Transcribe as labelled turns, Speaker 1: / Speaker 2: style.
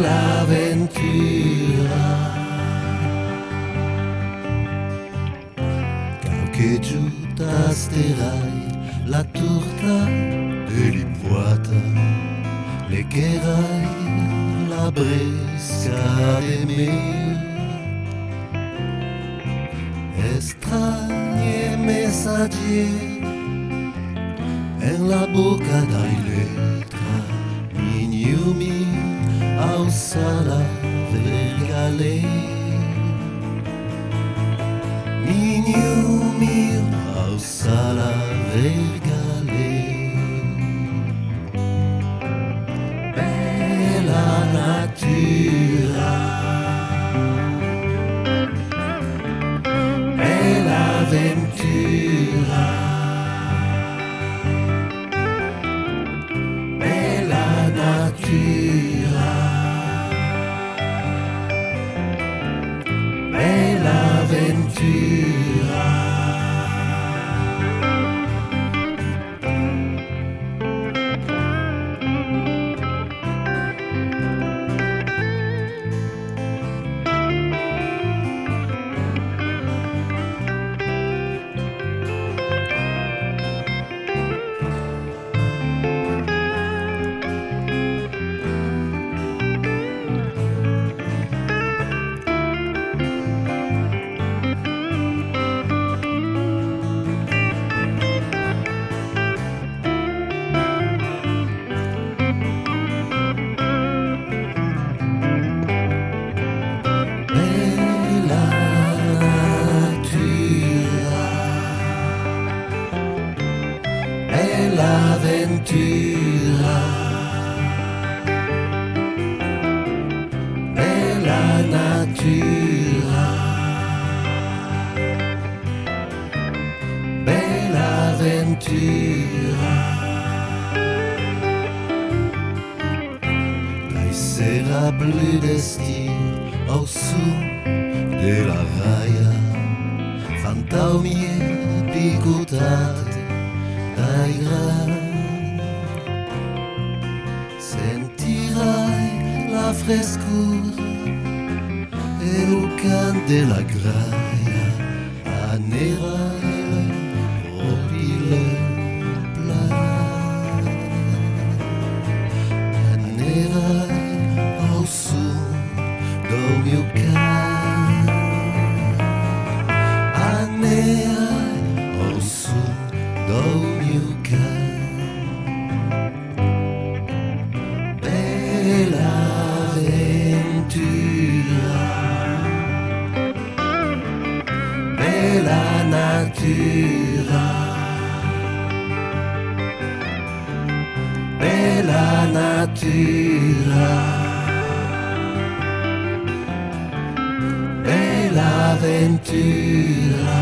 Speaker 1: Bell'avventura. Che giù tasterai la torta dell'impoata, legherai la bresca di me. Estranei messaggi en la bocca dai letra, mignumi au sala vergale. Mignumi au sala vergale. Bella natura, bella avventura, bella natura, bella avventura. Bell'avventura, bella natura, bella avventura. Dai sera blu d'estir au su della raia, fantaumie picotate dai grani. Sentirai la frescura e il can della graia, anerai le propille plan, anerai au son do mio can, anerai au son do mio can. Bell'avventura, bella natura, bella natura, bella avventura.